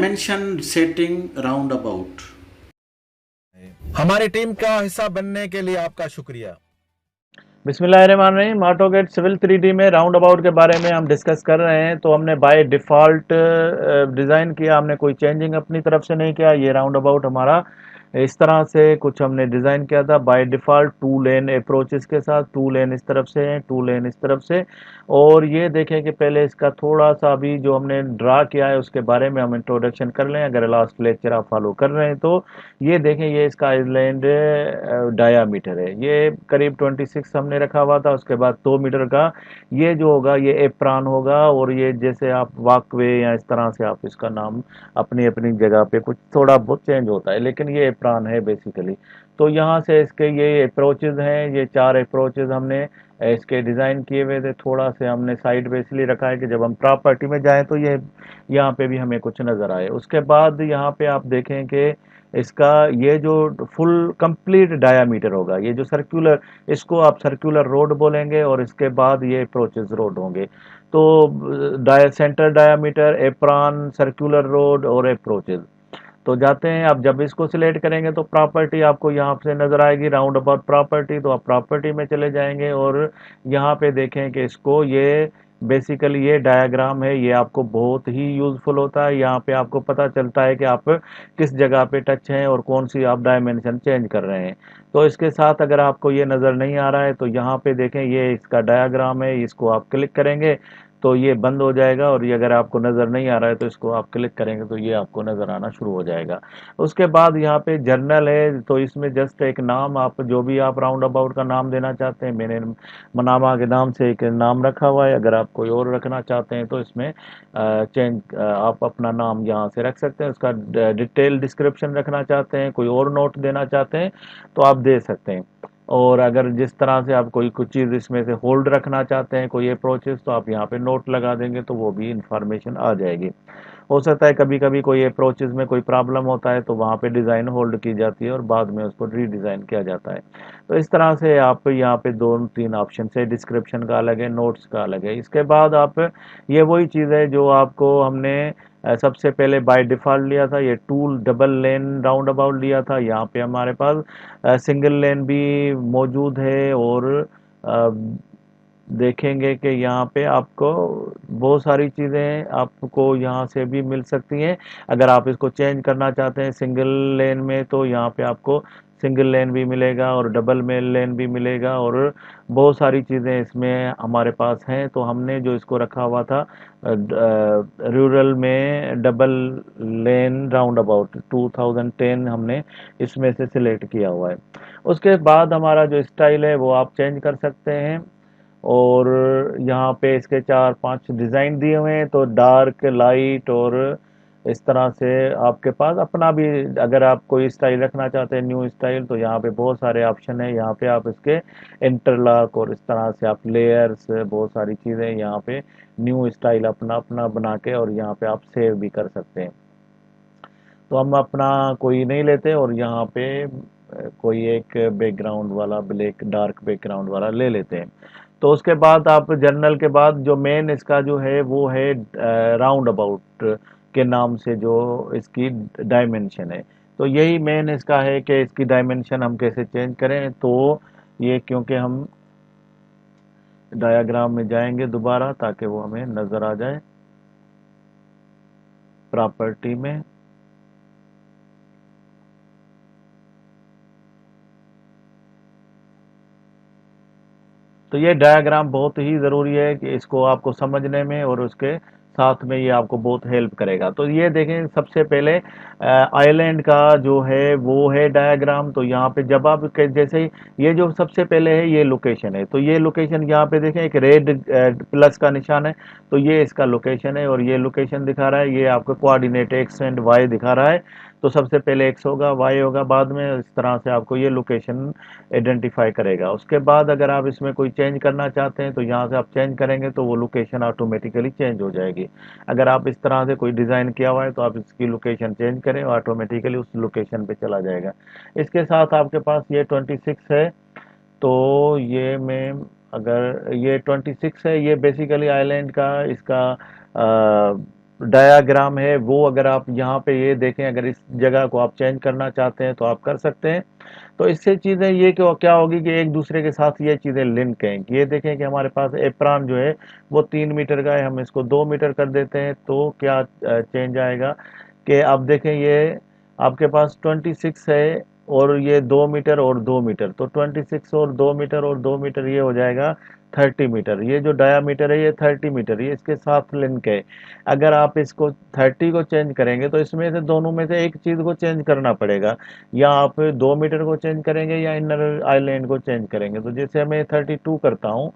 Dimension setting roundabout. हमारी team का हिस्सा बनने के लिए आपका शुक्रिया। बिस्मिल्लाहिर्रहमानिर्रहीम। ऑटोकेड सिविल 3D में राउंड अबाउट के बारे में हम डिस्कस कर रहे हैं। तो हमने बाय डिफ़ॉल्ट डिज़ाइन किया, हमने कोई चेंजिंग अपनी तरफ से नहीं किया। ये राउंड अबाउट हमारा इस तरह से कुछ हमने डिज़ाइन किया था बाय डिफ़ॉल्ट 2 लेन अप्रोचेस के साथ। 2 लेन इस तरफ से हैं, 2 लेन इस तरफ से। और ये देखें कि पहले इसका थोड़ा-सा अभी जो हमने ड्रा किया है उसके बारे में हम इंट्रोडक्शन कर लें, अगर लास्ट लेक्चर आप फॉलो कर रहे हैं तो। ये देखें, ये इसका आइलैंड डायामीटर है, ये करीब 26 हमने रखा हुआ था। उसके बाद 2 मीटर का ये जो होगा ये एप्रान होगा, और ये जैसे आप वॉकवे या इस तरह से आप इसका नाम अपनी अपनी जगह पे कुछ थोड़ा बहुत चेंज होता है, लेकिन ये एप्रान है बेसिकली। तो यहाँ से इसके ये अप्रोचेज हैं, ये 4 अप्रोचेज हमने इसके डिज़ाइन किए हुए थे। थोड़ा से हमने साइड पे इसलिए रखा है कि जब हम प्रॉपर्टी में जाएं तो ये यहाँ पे भी हमें कुछ नज़र आए। उसके बाद यहाँ पे आप देखें कि इसका ये जो फुल कंप्लीट डायामीटर होगा, ये जो सर्कुलर, इसको आप सर्कुलर रोड बोलेंगे, और इसके बाद ये अप्रोचेस रोड होंगे। तो centre diameter, apron, circular road और अप्रोचेस। तो जाते हैं, आप जब इसको सिलेक्ट करेंगे तो प्रॉपर्टी आपको यहाँ से नज़र आएगी, राउंड अबाउट प्रॉपर्टी। तो आप प्रॉपर्टी में चले जाएंगे और यहाँ पे देखें कि इसको ये बेसिकली ये डायग्राम है, ये आपको बहुत ही यूज़फुल होता है। यहाँ पे आपको पता चलता है कि आप किस जगह पे टच हैं और कौन सी आप डायमेंशन चेंज कर रहे हैं। तो इसके साथ अगर आपको ये नज़र नहीं आ रहा है तो यहाँ पे देखें, ये इसका डायग्राम है, इसको आप क्लिक करेंगे तो ये बंद हो जाएगा, और ये अगर आपको नज़र नहीं आ रहा है तो इसको आप क्लिक करेंगे तो ये आपको नज़र आना शुरू हो जाएगा। उसके बाद यहाँ पे जर्नल है, तो इसमें जस्ट एक नाम, आप जो भी आप राउंड अबाउट का नाम देना चाहते हैं, मैंने मनामा के नाम से एक नाम रखा हुआ है। अगर आप कोई और रखना चाहते हैं तो इसमें चेंज आप अपना नाम यहाँ से रख सकते हैं। उसका डिटेल डिस्क्रिप्शन रखना चाहते हैं, कोई और नोट देना चाहते हैं तो आप दे सकते हैं। और अगर जिस तरह से आप कोई कुछ चीज़ इसमें से होल्ड रखना चाहते हैं, कोई अप्रोचेस, तो आप यहाँ पे नोट लगा देंगे तो वो भी इंफॉर्मेशन आ जाएगी। हो सकता है कभी कभी कोई अप्रोचेस में कोई प्रॉब्लम होता है तो वहाँ पे डिज़ाइन होल्ड की जाती है और बाद में उसको रीडिज़ाइन किया जाता है। तो इस तरह से आप यहाँ पे 2-3 ऑप्शन है, डिस्क्रिप्शन का अलग है, नोट्स का अलग है। इसके बाद आप ये वही चीज़ है जो आपको हमने सबसे पहले बाय डिफ़ॉल्ट लिया था, ये tool double lane round about लिया था। यहाँ पे हमारे पास सिंगल लेन भी मौजूद है, और अ, देखेंगे कि यहाँ पे आपको बहुत सारी चीज़ें आपको यहाँ से भी मिल सकती हैं। अगर आप इसको चेंज करना चाहते हैं सिंगल लेन में तो यहाँ पे आपको सिंगल लेन भी मिलेगा और डबल मेल लेन भी मिलेगा, और बहुत सारी चीज़ें इसमें हमारे पास हैं। तो हमने जो इसको रखा हुआ था रूरल में डबल लेन राउंड अबाउट 2010 हमने इसमें से सिलेक्ट किया हुआ है। उसके बाद हमारा जो स्टाइल है वो आप चेंज कर सकते हैं, और यहाँ पे इसके 4-5 डिज़ाइन दिए हुए हैं, तो डार्क, लाइट, और इस तरह से आपके पास अपना भी, अगर आप कोई स्टाइल रखना चाहते हैं न्यू स्टाइल, तो यहाँ पे बहुत सारे ऑप्शन है। यहाँ पे आप इसके इंटरलॉक और इस तरह से आप लेयर्स, बहुत सारी चीज़ें यहाँ पे न्यू स्टाइल अपना अपना बना के, और यहाँ पे आप सेव भी कर सकते हैं। तो हम अपना कोई नहीं लेते, और यहाँ पे कोई एक बैकग्राउंड वाला ब्लैक डार्क बैकग्राउंड वाला ले लेते हैं। तो उसके बाद आप जर्नल के बाद जो मेन इसका जो है वो है राउंड अबाउट के नाम से जो इसकी डायमेंशन है। तो यही मेन इसका है कि इसकी डायमेंशन हम कैसे चेंज करें। तो ये क्योंकि हम डायाग्राम में जाएंगे दोबारा ताकि वो हमें नज़र आ जाए प्रॉपर्टी में। तो ये डायग्राम बहुत ही ज़रूरी है कि इसको आपको समझने में, और उसके साथ में ये आपको बहुत हेल्प करेगा। तो ये देखें, सबसे पहले आइलैंड का जो है वो है डायग्राम। तो यहाँ पे जब आप जैसे ही ये जो सबसे पहले है ये लोकेशन है, तो ये लोकेशन यहाँ पे देखें एक रेड प्लस का निशान है, तो ये इसका लोकेशन है। और ये लोकेशन दिखा रहा है, ये आपको कोऑर्डिनेट एक्स एंड वाई दिखा रहा है। तो सबसे पहले एक्स होगा, वाई होगा बाद में, इस तरह से आपको ये लोकेशन आइडेंटिफाई करेगा। उसके बाद अगर आप इसमें कोई चेंज करना चाहते हैं तो यहाँ से आप चेंज करेंगे तो वो लोकेशन ऑटोमेटिकली चेंज हो जाएगी। अगर आप इस तरह से कोई डिज़ाइन किया हुआ है तो आप इसकी लोकेशन चेंज करें और ऑटोमेटिकली उस लोकेशन पे चला जाएगा। इसके साथ आपके पास ये 26 है, तो ये मैं, अगर ये 26 है, ये बेसिकली आइलैंड का इसका डायाग्राम है वो अगर आप यहाँ पे ये देखें, अगर इस जगह को आप चेंज करना चाहते हैं तो आप कर सकते हैं। तो इससे चीज़ें ये क्या होगी कि एक दूसरे के साथ ये चीज़ें लिंक हैं। ये देखें कि हमारे पास एप्रान जो है वो 3 मीटर का है, हम इसको 2 मीटर कर देते हैं तो क्या चेंज आएगा कि आप देखें ये आपके पास 26 है और ये 2 मीटर और 2 मीटर, तो 26 और 2 मीटर और 2 मीटर ये हो जाएगा 30 मीटर। ये जो डायामीटर है ये 30 मीटर, ये इसके साथ लिंक है। अगर आप इसको 30 को चेंज करेंगे तो इसमें से दोनों में से एक चीज़ को चेंज करना पड़ेगा, या आप 2 मीटर को चेंज करेंगे या इनर आइलैंड को चेंज करेंगे। तो जैसे मैं 32 करता हूँ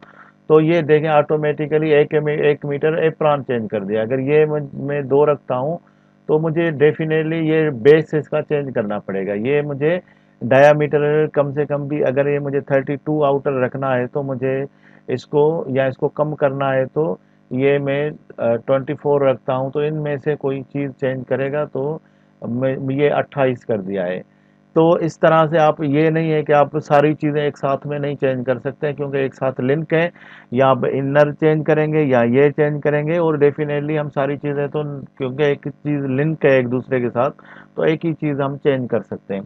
तो ये देखें ऑटोमेटिकली 1 मीटर एप्रान चेंज कर दिया। अगर ये मैं 2 रखता हूँ तो मुझे डेफिनेटली ये बेस इसका चेंज करना पड़ेगा। ये मुझे डायामीटर कम से कम भी, अगर ये मुझे 32 आउटर रखना है तो मुझे इसको या इसको कम करना है तो ये मैं 24 रखता हूँ, तो इनमें से कोई चीज़ चेंज करेगा तो मैं ये 28 कर दिया है। तो इस तरह से आप, ये नहीं है कि आप सारी चीज़ें एक साथ में नहीं चेंज कर सकते क्योंकि एक साथ लिंक है। या आप इनर चेंज करेंगे या ये चेंज करेंगे, और डेफिनेटली हम सारी चीज़ें तो, क्योंकि एक चीज़ लिंक है एक दूसरे के साथ, तो एक ही चीज़ हम चेंज कर सकते हैं।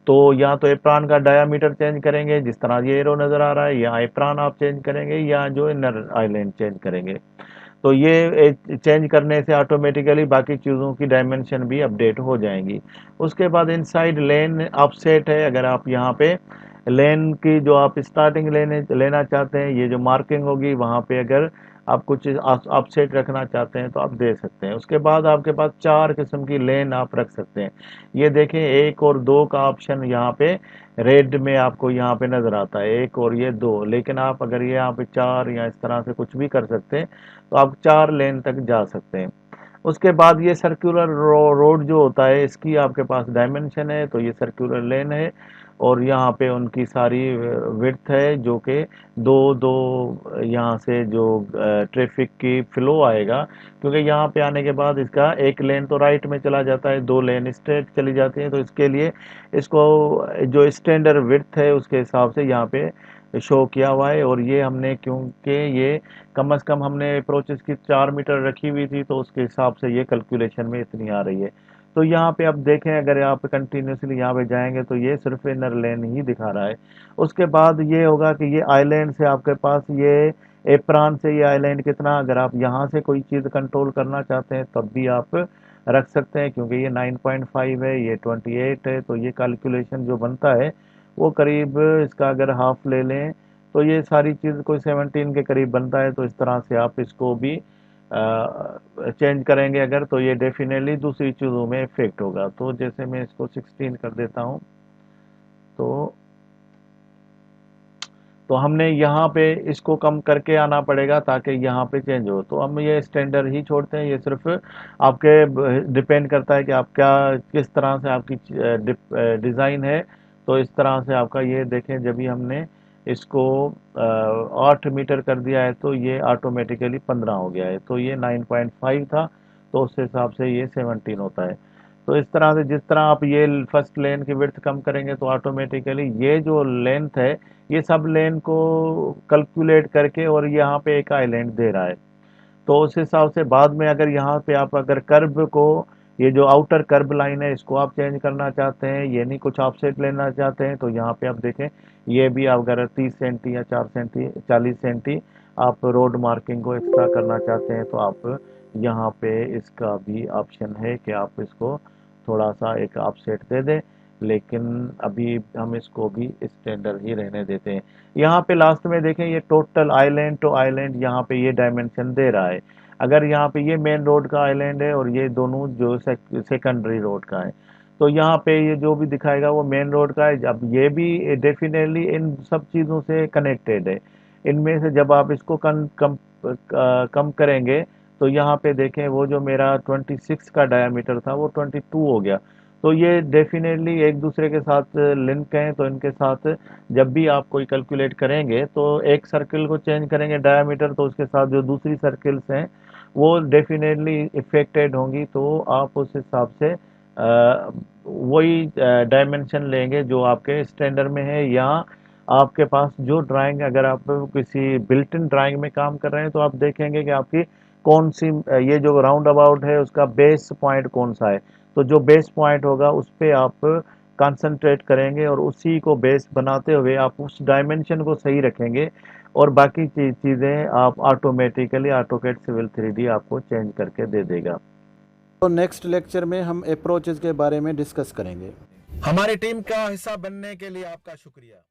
तो या तो एप्रान का डायामीटर चेंज करेंगे जिस तरह ये एरो नज़र आ रहा है, या एप्रान आप चेंज करेंगे या जो इनर आइलैंड चेंज करेंगे। तो ये चेंज करने से ऑटोमेटिकली बाकी चीज़ों की डायमेंशन भी अपडेट हो जाएंगी। उसके बाद इनसाइड लेन ऑफसेट है। अगर आप यहाँ पे लेन की जो आप स्टार्टिंग लेना चाहते हैं, ये जो मार्किंग होगी वहाँ पे अगर आप कुछ ऑफसेट रखना चाहते हैं तो आप दे सकते हैं। उसके बाद आपके पास 4 किस्म की लेन आप रख सकते हैं। ये देखें 1 और 2 का ऑप्शन यहाँ पे रेड में आपको यहाँ पे नज़र आता है, 1 और ये 2, लेकिन आप अगर ये यहाँ पे 4 या इस तरह से कुछ भी कर सकते हैं तो आप 4 लेन तक जा सकते हैं। उसके बाद ये सर्कुलर रोड जो होता है इसकी आपके पास डायमेंशन है, तो ये सर्कुलर लेन है और यहाँ पे उनकी सारी विड्थ है जो कि दो दो यहाँ से जो ट्रैफिक की फ्लो आएगा, क्योंकि यहाँ पे आने के बाद इसका एक लेन तो राइट में चला जाता है, 2 लेन स्ट्रेट चली जाती हैं, तो इसके लिए इसको जो स्टैंडर्ड विड्थ है उसके हिसाब से यहाँ पे शो किया हुआ है। और ये हमने, क्योंकि ये कम से कम हमने अप्रोचेस की 4 मीटर रखी हुई थी तो उसके हिसाब से ये कैलकुलेशन में इतनी आ रही है। तो यहाँ पे आप देखें, अगर आप कंटिन्यूसली यहाँ पे जाएंगे तो ये सिर्फ इनर लेन ही दिखा रहा है। उसके बाद ये होगा कि ये आइलैंड से आपके पास ये एप्रान से ये आइलैंड कितना, अगर आप यहाँ से कोई चीज़ कंट्रोल करना चाहते हैं तब भी आप रख सकते हैं, क्योंकि ये 9.5 है, ये 28 है, तो ये कैलकुलेशन जो बनता है वो करीब, इसका अगर हाफ ले लें तो ये सारी चीज़ कोई 17 के करीब बनता है। तो इस तरह से आप इसको भी चेंज करेंगे अगर, तो ये डेफिनेटली दूसरी चीज़ों में इफेक्ट होगा। तो जैसे मैं इसको 16 कर देता हूँ तो हमने यहाँ पे इसको कम करके आना पड़ेगा ताकि यहाँ पे चेंज हो। तो हम ये स्टैंडर्ड ही छोड़ते हैं, ये सिर्फ आपके डिपेंड करता है कि आप क्या, किस तरह से आपकी डिज़ाइन है। तो इस तरह से आपका ये देखें, जब भी हमने इसको 8 मीटर कर दिया है तो ये ऑटोमेटिकली 15 हो गया है, तो ये 9.5 था तो उस हिसाब से ये 17 होता है। तो इस तरह से जिस तरह आप ये फर्स्ट लेन की विड्थ कम करेंगे तो ऑटोमेटिकली ये जो लेंथ है ये सब लेन को कैलकुलेट करके और यहाँ पे एक आइलैंड दे रहा है। तो उस हिसाब से बाद में अगर यहाँ पे आप अगर कर्व को, ये जो आउटर कर्व लाइन है इसको आप चेंज करना चाहते हैं, ये नहीं कुछ ऑफसेट लेना चाहते हैं, तो यहाँ पे आप देखें ये भी आप अगर 30 सेंटी या 4 सेंटी 40 सेंटी आप रोड मार्किंग को एक्स्ट्रा करना चाहते हैं तो आप यहाँ पे इसका भी ऑप्शन है कि आप इसको थोड़ा सा एक ऑफसेट दे दें, लेकिन अभी हम इसको भी स्टैंडर्ड ही रहने देते हैं। यहाँ पे लास्ट में देखें ये टोटल आइलैंड टू आइलैंड यहाँ पे ये डायमेंशन दे रहा है। अगर यहाँ पे ये मेन रोड का आइलैंड है और ये दोनों जो सेकेंडरी रोड का है, तो यहाँ पे ये जो भी दिखाएगा वो मेन रोड का है। अब ये भी डेफिनेटली इन सब चीज़ों से कनेक्टेड है। इनमें से जब आप इसको कम करेंगे तो यहाँ पे देखें वो जो मेरा 26 का डायमीटर था वो 22 हो गया। तो ये डेफिनेटली एक दूसरे के साथ लिंक हैं, तो इनके साथ जब भी आप कोई कैलकुलेट करेंगे तो एक सर्किल को चेंज करेंगे डायमीटर, तो उसके साथ जो दूसरी सर्किल्स हैं वो डेफिनेटली इफेक्टेड होंगी। तो आप उस हिसाब से वही डायमेंशन लेंगे जो आपके स्टैंडर्ड में है, या आपके पास जो ड्राइंग, अगर आप किसी बिल्ट इन ड्राइंग में काम कर रहे हैं तो आप देखेंगे कि आपकी कौन सी ये जो राउंड अबाउट है उसका बेस पॉइंट कौन सा है। तो जो बेस पॉइंट होगा उस पे आप कंसंट्रेट करेंगे और उसी को बेस बनाते हुए आप उस डायमेंशन को सही रखेंगे और बाकी चीज़ें आप ऑटोमेटिकली ऑटोकैड सिविल 3D आपको चेंज करके दे देगा। तो नेक्स्ट लेक्चर में हम अप्रोचेज के बारे में डिस्कस करेंगे। हमारी टीम का हिस्सा बनने के लिए आपका शुक्रिया।